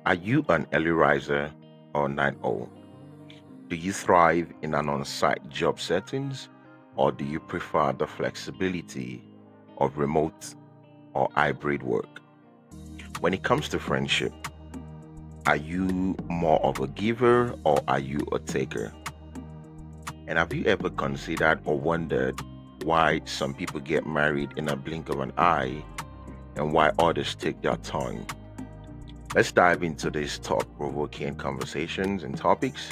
Are you an early riser or night owl? Do you thrive in an on-site job settings, or do you prefer the flexibility of remote or hybrid work? When it comes to friendship, are you more of a giver or are you a taker? And have you ever considered or wondered why some people get married in a blink of an eye and why others take their time? Let's dive into these thought-provoking conversations and topics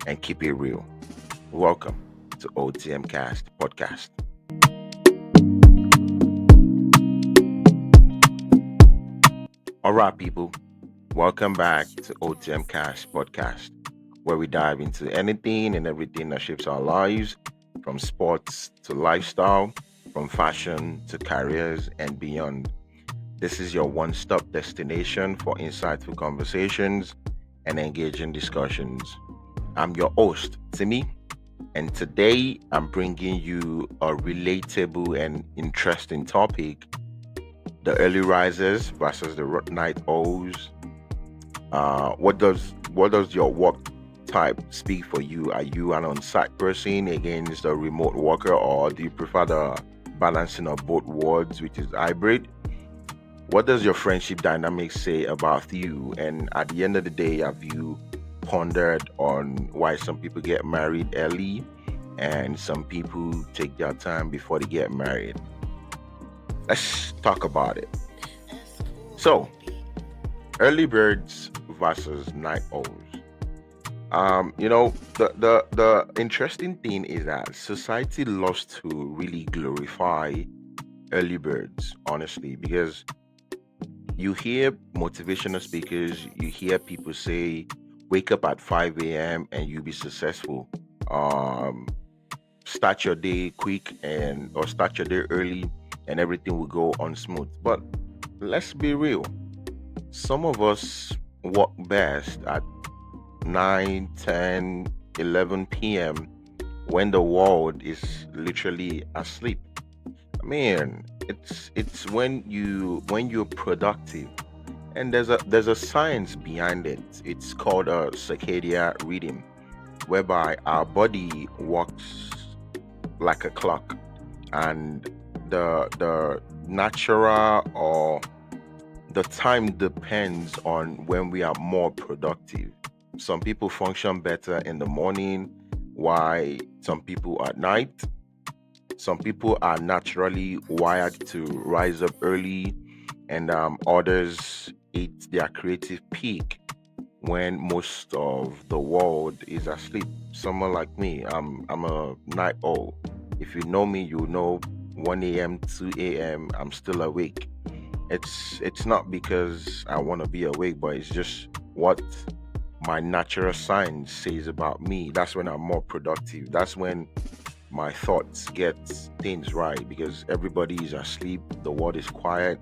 and keep it real. Welcome to OTMkast podcast. All right, people, welcome back to OTMkast podcast, where we dive into anything and everything that shapes our lives, from sports to lifestyle, from fashion to careers and beyond. This is your one-stop destination for insightful conversations and engaging discussions. I'm your host, Timmy, and today I'm bringing you a relatable and interesting topic: the early risers versus the night owls. What does your work type speak for you? Are you an on-site person against a remote worker, or do you prefer the balancing of both worlds, which is hybrid? What does your friendship dynamics say about you? And at the end of the day, have you pondered on why some people get married early and some people take their time before they get married? Let's talk about it. So, early birds versus night owls. The interesting thing is that society loves to really glorify early birds, honestly, because you hear motivational speakers, you hear people say, wake up at 5 a.m. and you'll be successful. Um, Start your day quick or start your day early and everything will go on smooth. But let's be real. Some of us work best at 9, 10, 11 p.m. when the world is literally asleep. I mean, it's when you're productive, and there's a science behind it. It's called a circadian rhythm, whereby our body works like a clock, and the natural or the time depends on when we are more productive. Some people function better in the morning, while some people at night. Some people are naturally wired to rise up early, and others hit their creative peak when most of the world is asleep. Someone like me, I'm a night owl. If you know me, you know 1 a.m., 2 a.m. I'm still awake. It's not because I want to be awake, but it's just what my natural science says about me. That's when I'm more productive. That's when my thoughts get things right, because everybody is asleep, the world is quiet.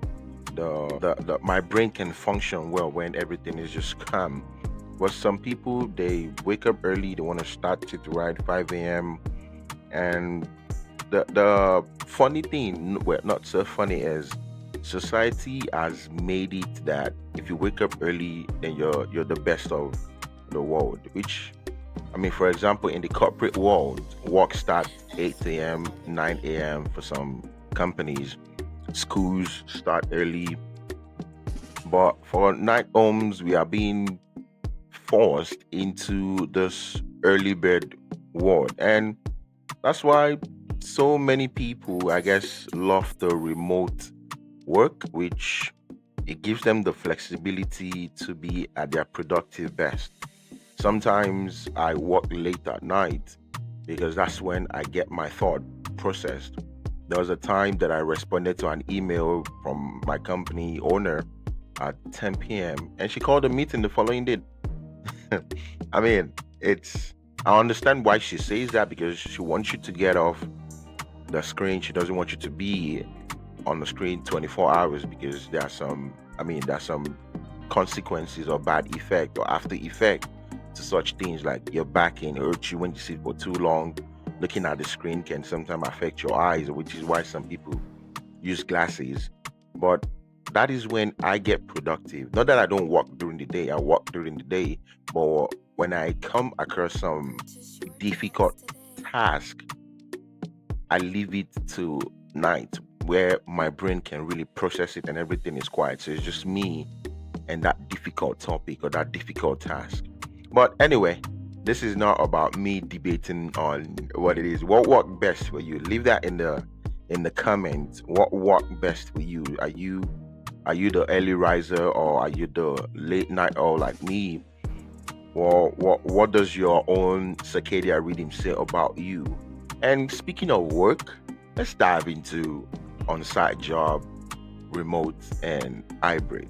My brain can function well when everything is just calm. But some people, they wake up early, they want to start it right 5 a.m. And the funny thing, well, not so funny, is society has made it that if you wake up early, then you're the best of the world. Which, I mean, for example, in the corporate world, work starts 8 a.m., 9 a.m. for some companies. Schools start early, but for night homes, we are being forced into this early bird world, and that's why so many people, I guess, love the remote work, which it gives them the flexibility to be at their productive best. Sometimes I work late at night because that's when I get my thought processed. There was a time that I responded to an email from my company owner at 10 p.m. and she called a meeting the following day. I mean, I understand why she says that, because she wants you to get off the screen. She doesn't want you to be on the screen 24 hours, because there's some consequences or bad effect or after effect to such things, like your back can hurt you when you sit for too long. Looking at the screen can sometimes affect your eyes, which is why some people use glasses. But that is when I get productive. Not that I don't work during the day, I work during the day, but when I come across some difficult task, I leave it to night where my brain can really process it and everything is quiet. So it's just me and that difficult topic or that difficult task. But anyway, this is not about me debating on what it is. What worked best for you? Leave that in the comments. What worked best for you? Are you the early riser or are you the late night owl like me? Well, what does your own circadian rhythm say about you? And speaking of work, let's dive into on-site job, remote, and hybrid.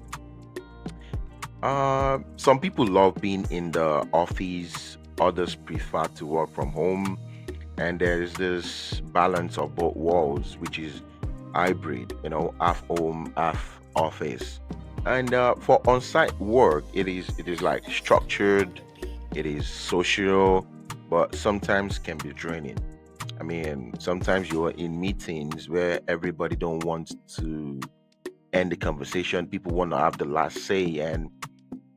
Some people love being in the office, others prefer to work from home, and there's this balance of both worlds, which is hybrid, half home, half office. And for on-site work, it is like structured, it is social, but sometimes can be draining. I mean, sometimes you're in meetings where everybody don't want to end the conversation. People want to have the last say, and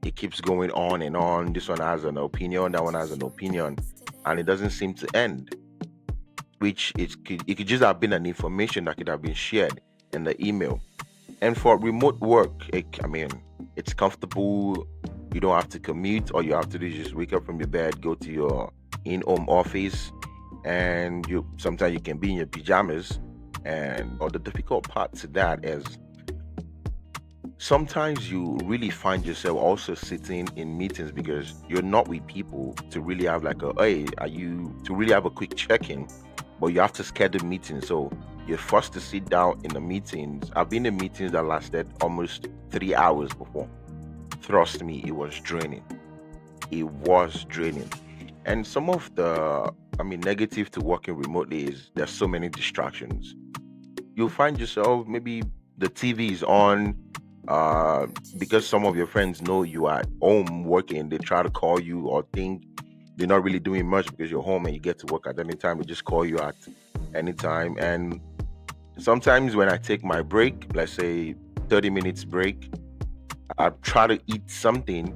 it keeps going on and on. This one has an opinion, that one has an opinion, and it doesn't seem to end. Which it could just have been an information that could have been shared in the email. And for remote work, I mean, it's comfortable. You don't have to commute. All you have to do is just wake up from your bed, go to your in-home office, and you sometimes you can be in your pajamas. And or the difficult part to that is sometimes you really find yourself also sitting in meetings because you're not with people to really have like a hey, are you to really have a quick check-in, but you have to schedule meetings. So you're forced to sit down in the meetings. I've been in meetings that lasted almost 3 hours before. Trust me, it was draining. It was draining. And some of the negative to working remotely is there's so many distractions. You'll find yourself maybe the TV is on, uh, because some of your friends know you are at home working. They try to call you or think you're not really doing much because you're home and you get to work at any time. They just call you at any time. And sometimes when I take my break, let's say 30 minutes break, I try to eat something.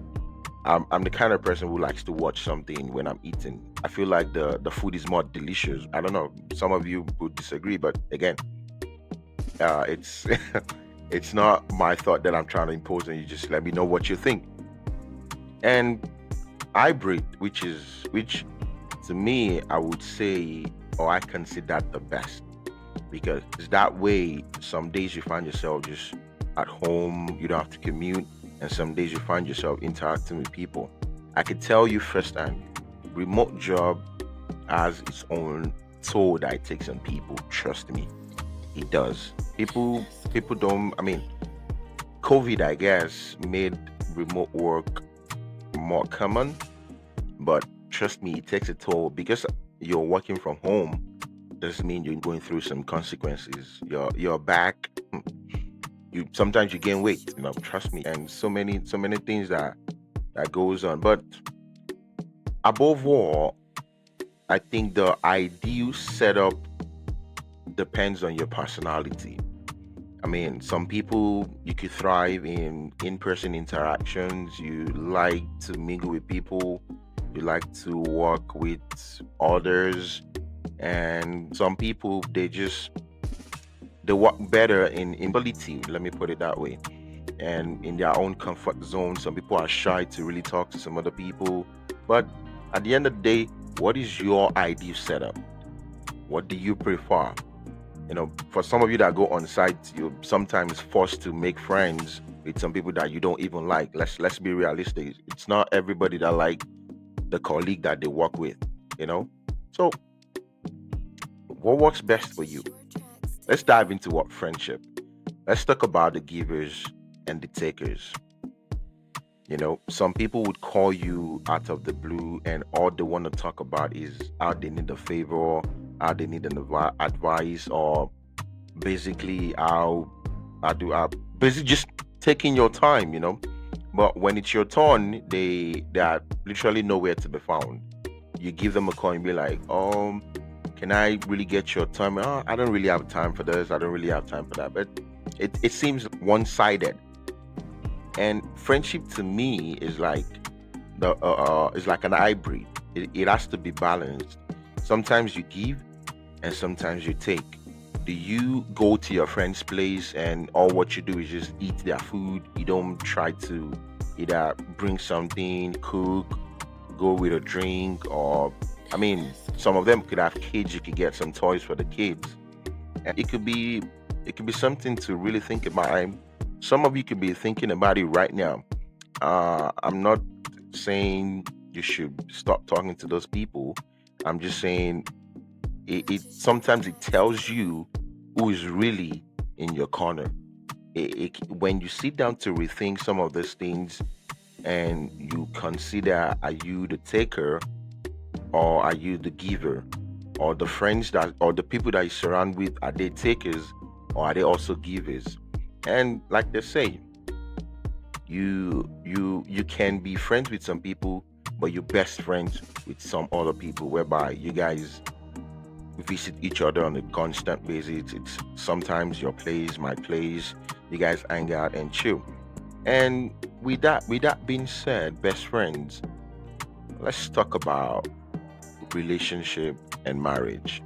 I'm the kind of person who likes to watch something when I'm eating. I feel like the food is more delicious. I don't know. Some of you would disagree, but again, it's it's not my thought that I'm trying to impose on you. Just let me know what you think. And hybrid, which to me I would say or I consider the best because that way some days you find yourself just at home, you don't have to commute, and some days you find yourself interacting with people. I could tell you firsthand, remote job has its own toll that it takes on people. Trust me, it does. People don't. I mean, COVID, I guess, made remote work more common, but trust me, it takes a toll because you're working from home. Doesn't mean you're going through some consequences. Your back, you sometimes you gain weight. Trust me, and so many things that goes on. But above all, I think the ideal setup depends on your personality. I mean, some people you could thrive in person interactions. You like to mingle with people. You like to work with others, and some people they work better in solitude. Let me put it that way, and in their own comfort zone. Some people are shy to really talk to some other people, but at the end of the day, what is your ideal setup? What do you prefer? For some of you that go on site, you're sometimes forced to make friends with some people that you don't even like. Let's be realistic. It's not everybody that like the colleague that they work with, you know. So, what works best for you? Let's dive into what friendship. Let's talk about the givers and the takers. Some people would call you out of the blue, and all they want to talk about is how they need a favor, how they need advice, or basically how do I basically just taking your time. But when it's your turn, they are literally nowhere to be found. You give them a call and be like, can I really get your time? Oh, I don't really have time for this. I don't really have time for that. But It seems one-sided. And friendship to me is like the is like an hybrid. It has to be balanced. Sometimes you give and sometimes you take. Do you go to your friend's place and all what you do is just eat their food? You don't try to either bring something, cook, go with a drink, or I mean, some of them could have kids. You could get some toys for the kids, and it could be something to really think about. Some of you could be thinking about it right now. I'm not saying you should stop talking to those people. I'm just saying it sometimes it tells you who is really in your corner. When you sit down to rethink some of these things and you consider, are you the taker or are you the giver? Or the friends that or the people that you surround with, are they takers or are they also givers? And like they say, you can be friends with some people, but you're best friends with some other people, whereby you guys visit each other on a constant basis. It's sometimes your place, my place. You guys hang out and chill. And with that being said, best friends, let's talk about relationship and marriage.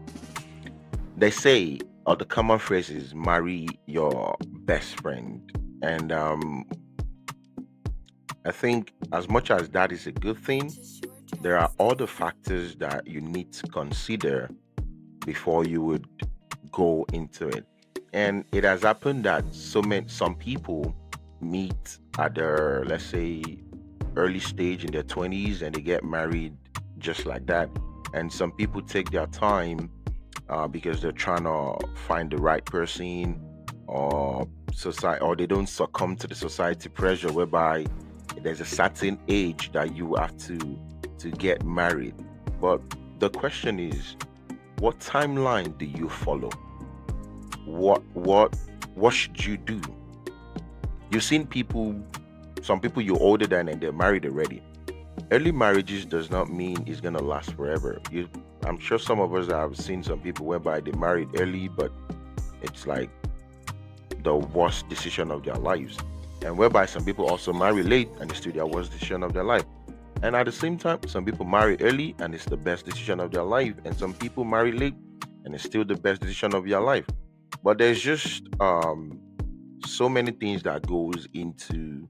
They say, or the common phrase is, marry your best friend. And I think as much as that is a good thing, there are other factors that you need to consider before you would go into it. And it has happened that some people meet at their, let's say, early stage in their 20s and they get married just like that. And some people take their time because they're trying to find the right person, or society, or they don't succumb to the society pressure whereby there's a certain age that you have to get married. But the question is, what timeline do you follow? What should you do? You've seen people, some people you're older than and they're married already. Early marriages does not mean it's gonna last forever. I'm sure some of us have seen some people whereby they married early, but it's like the worst decision of their lives. And whereby some people also marry late and it's still their worst decision of their life. And at the same time, some people marry early and it's the best decision of their life. And some people marry late and it's still the best decision of your life. But there's just so many things that goes into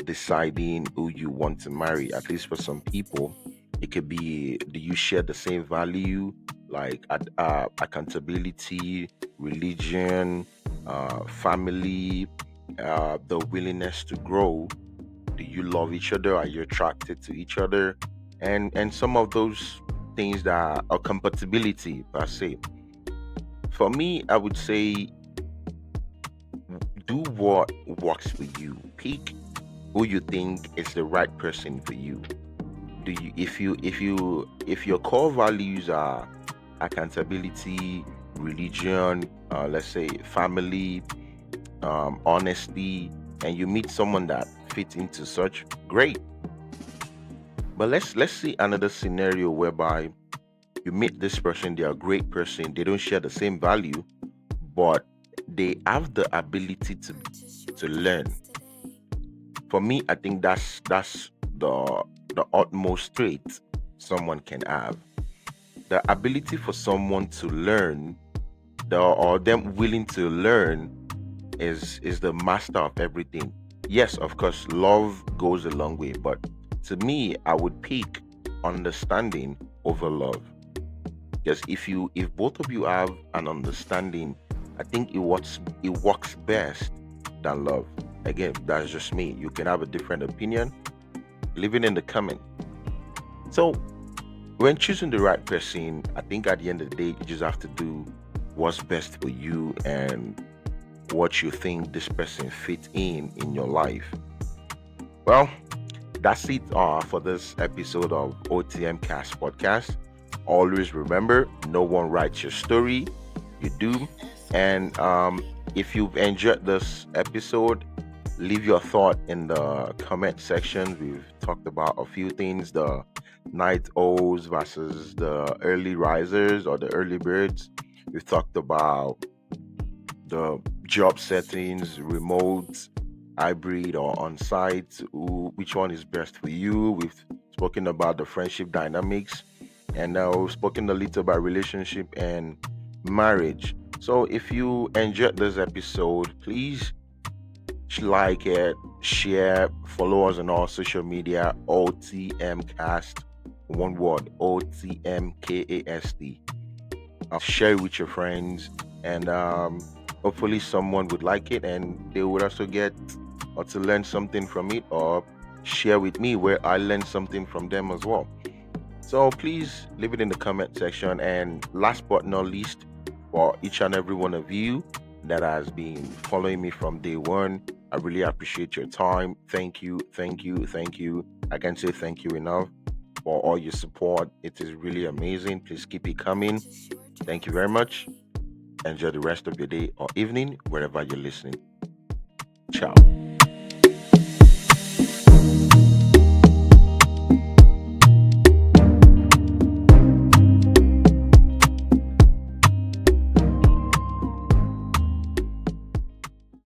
deciding who you want to marry. At least for some people, it could be, do you share the same value, like accountability, religion, family, the willingness to grow? Do you love each other? Are you attracted to each other? And some of those things that are compatibility per se. For me, I would say do what works for you. Pick who you think is the right person for you. Do you if your core values are accountability, religion, let's say family, honesty, and you meet someone that fits into such, great. But let's see another scenario whereby you meet this person, they are a great person, they don't share the same value, but they have the ability to learn. For me, I think that's the utmost trait someone can have. The ability for someone to learn, or them willing to learn, is the master of everything. Yes, of course, love goes a long way, but to me, I would pick understanding over love. Because if both of you have an understanding, I think it works best than love. Again, that's just me. You can have a different opinion. Leave it in the comment. So when choosing the right person, I think at the end of the day, you just have to do what's best for you and what you think this person fits in your life. Well, that's it for this episode of OTMkast podcast. Always remember, no one writes your story, you do. And if you've enjoyed this episode, leave your thought in the comment section. We've talked about a few things: the night owls versus the early risers or the early birds. We've talked about the job settings, remote, hybrid, or on site, which one is best for you. We've spoken about the friendship dynamics, and now we've spoken a little about relationship and marriage. So if you enjoyed this episode, please like it, share, follow us on all social media, OTMcast, one word, OTMkast. Share it with your friends, and hopefully someone would like it and they would also get or to learn something from it, or share with me where I learned something from them as well. So please leave it in the comment section. And last but not least, for each and every one of you that has been following me from day one, I really appreciate your time. Thank you, thank you, thank you. I can't say thank you enough for all your support. It is really amazing. Please keep it coming. Thank you very much. Enjoy the rest of your day or evening wherever you're listening. Ciao.